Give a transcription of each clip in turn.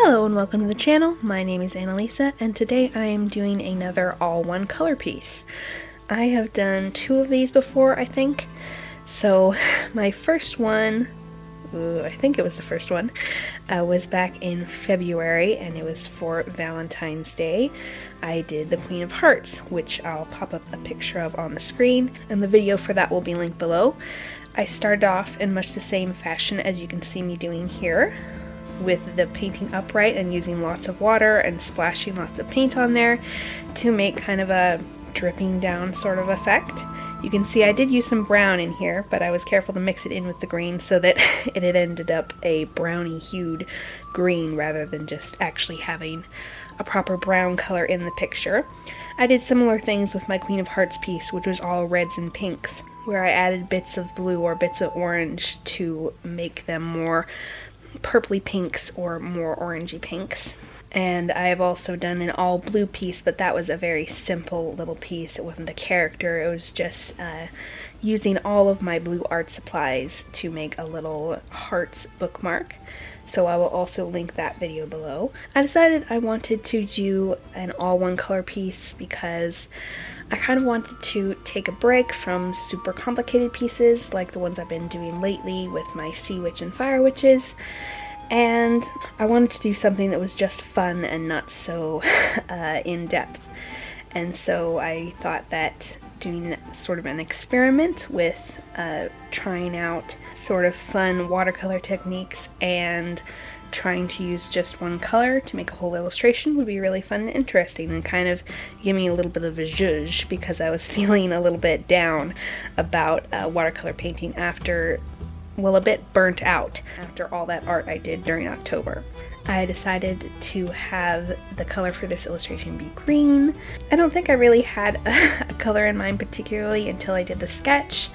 Hello and welcome to the channel. My name is Annalisa and today I am doing another all-one color piece. I have done two of these before, I think. So my first one, I think it was the first one, was back in February and it was for Valentine's Day. I did the Queen of Hearts, which I'll pop up a picture of on the screen, and the video for that will be linked below. I started off in much the same fashion as you can see me doing here, with the painting upright and using lots of water and splashing lots of paint on there to make kind of a dripping down sort of effect. You can see I did use some brown in here, but I was careful to mix it in with the green so that it had ended up a browny hued green rather than just actually having a proper brown color in the picture. I did similar things with my Queen of Hearts piece, which was all reds and pinks, where I added bits of blue or bits of orange to make them more purpley pinks or more orangey pinks. And I have also done an all blue piece, but that was a very simple little piece. It wasn't a character, it was just using all of my blue art supplies to make a little hearts bookmark. So I will also link that video below. I decided I wanted to do an all one color piece because I kind of wanted to take a break from super complicated pieces like the ones I've been doing lately with my Sea Witch and Fire Witches, and I wanted to do something that was just fun and not so in-depth. And so I thought that doing sort of an experiment with trying out sort of fun watercolor techniques and trying to use just one color to make a whole illustration would be really fun and interesting, and kind of give me a little bit of a zhuzh because I was feeling a little bit down about watercolor painting after, well, a bit burnt out after all that art I did during October. I decided to have the color for this illustration be green. I don't think I really had a color in mind particularly until I did the sketch,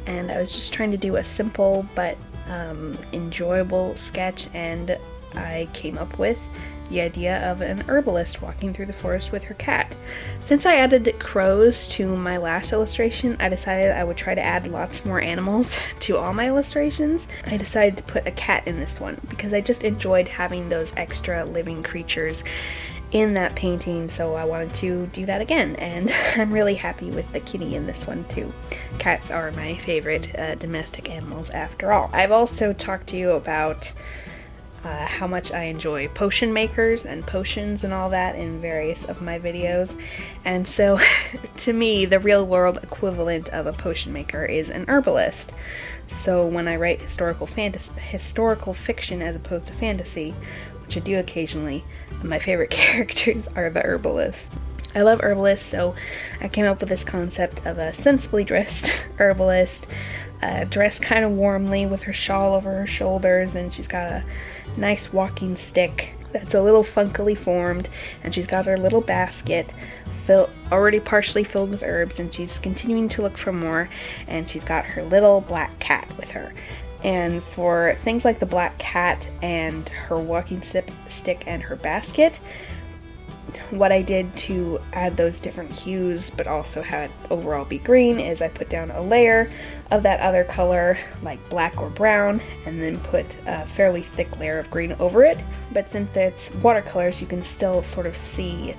and I was just trying to do a simple but enjoyable sketch, and I came up with the idea of an herbalist walking through the forest with her cat. Since I added crows to my last illustration, I decided I would try to add lots more animals to all my illustrations. I decided to put a cat in this one because I just enjoyed having those extra living creatures in that painting, so I wanted to do that again, and I'm really happy with the kitty in this one too. Cats are my favorite domestic animals after all. I've also talked to you about how much I enjoy potion makers and potions and all that in various of my videos, and so to me the real world equivalent of a potion maker is an herbalist. So when I write historical fiction as opposed to fantasy, which I do occasionally, my favorite characters are the herbalists. I love herbalists, so I came up with this concept of a sensibly dressed herbalist, dressed kind of warmly with her shawl over her shoulders, and she's got a nice walking stick that's a little funkily formed, and she's got her little basket already partially filled with herbs, and she's continuing to look for more, and she's got her little black cat with her. And for things like the black cat and her walking stick and her basket, what I did to add those different hues but also have it overall be green is I put down a layer of that other color, like black or brown, and then put a fairly thick layer of green over it. But since it's watercolors, you can still sort of see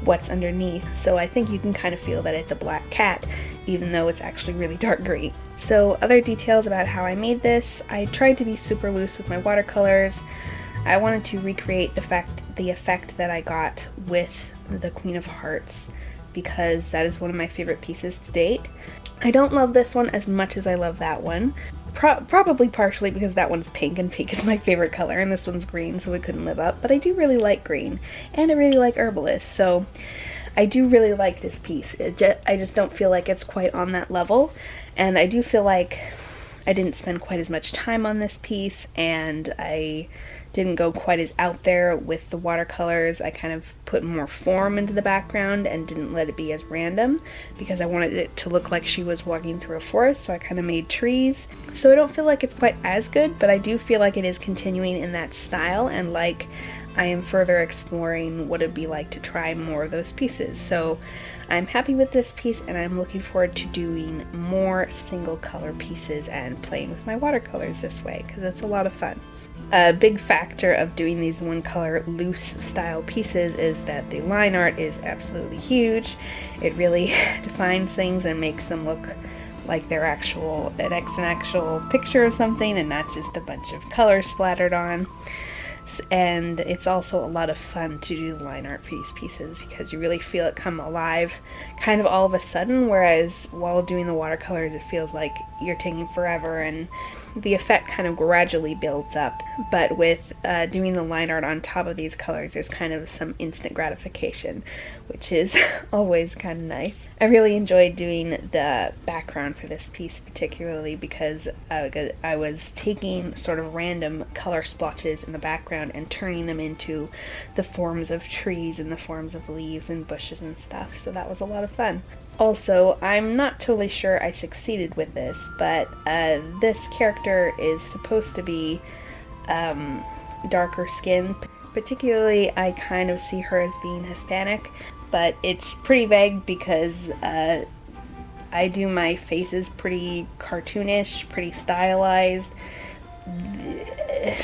what's underneath, so I think you can kind of feel that it's a black cat even though it's actually really dark green. So other details about how I made this, I tried to be super loose with my watercolors. I wanted to recreate the effect that I got with the Queen of Hearts because that is one of my favorite pieces to date. I don't love this one as much as I love that one. Probably partially because that one's pink and pink is my favorite color and this one's green, so it couldn't live up, but I do really like green and I really like herbalist, so I do really like this piece. I just don't feel like it's quite on that level, and I do feel like I didn't spend quite as much time on this piece, and I didn't go quite as out there with the watercolors. I kind of put more form into the background and didn't let it be as random because I wanted it to look like she was walking through a forest, so I kind of made trees. So I don't feel like it's quite as good, but I do feel like it is continuing in that style, and like I am further exploring what it'd be like to try more of those pieces. So I'm happy with this piece, and I'm looking forward to doing more single color pieces and playing with my watercolors this way because it's a lot of fun. A big factor of doing these one color loose style pieces is that the line art is absolutely huge. It really defines things and makes them look like they're an actual picture of something and not just a bunch of colors splattered on. And it's also a lot of fun to do the line art for these pieces because you really feel it come alive kind of all of a sudden, whereas while doing the watercolors it feels like you're taking forever and the effect kind of gradually builds up. But with doing the line art on top of these colors, there's kind of some instant gratification, which is always kind of nice. I really enjoyed doing the background for this piece, particularly because I was taking sort of random color splotches in the background and turning them into the forms of trees and the forms of leaves and bushes and stuff, so that was a lot of fun. Also, I'm not totally sure I succeeded with this, but this character is supposed to be darker skin. Particularly, I kind of see her as being Hispanic, but it's pretty vague because I do my faces pretty cartoonish, pretty stylized.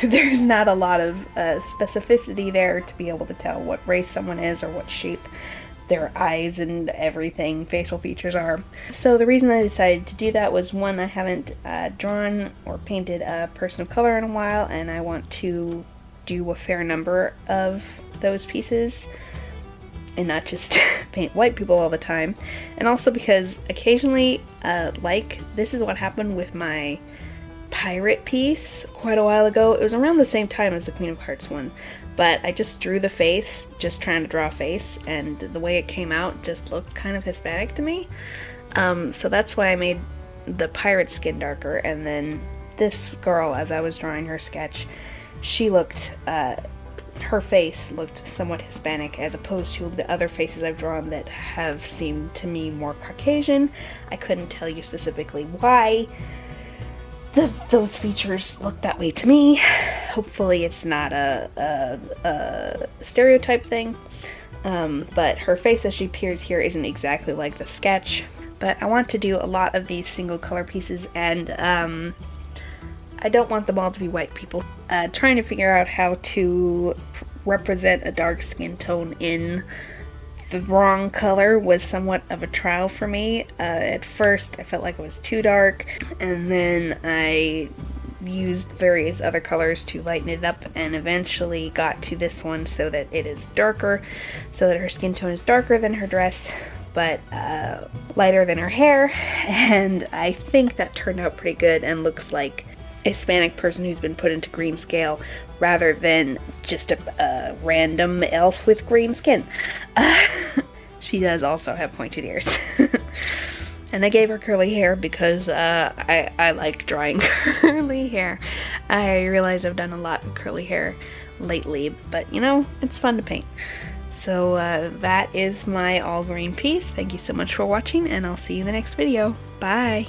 There's not a lot of specificity there to be able to tell what race someone is or what shape their eyes and everything, facial features are. So the reason I decided to do that was, one, I haven't drawn or painted a person of color in a while, and I want to do a fair number of those pieces and not just paint white people all the time. And also because occasionally, like this is what happened with my pirate piece quite a while ago. It was around the same time as the Queen of Hearts one, but I just drew the face, just trying to draw a face, and the way it came out just looked kind of Hispanic to me. So that's why I made the pirate skin darker, and then this girl, as I was drawing her sketch, she looked, her face looked somewhat Hispanic as opposed to the other faces I've drawn that have seemed to me more Caucasian. I couldn't tell you specifically why those features look that way to me. Hopefully it's not a stereotype thing, but her face as she appears here isn't exactly like the sketch. But I want to do a lot of these single color pieces, and I don't want them all to be white people. Trying to figure out how to represent a dark skin tone in the wrong color was somewhat of a trial for me. At first I felt like it was too dark, and then I used various other colors to lighten it up and eventually got to this one so that it is darker, so that her skin tone is darker than her dress but lighter than her hair, and I think that turned out pretty good and looks like a Hispanic person who's been put into green scale rather than just a random elf with green skin. She does also have pointed ears. And I gave her curly hair because I like drawing curly hair. I realize I've done a lot of curly hair lately, but you know, it's fun to paint. So that is my all green piece. Thank you so much for watching, and I'll see you in the next video. Bye!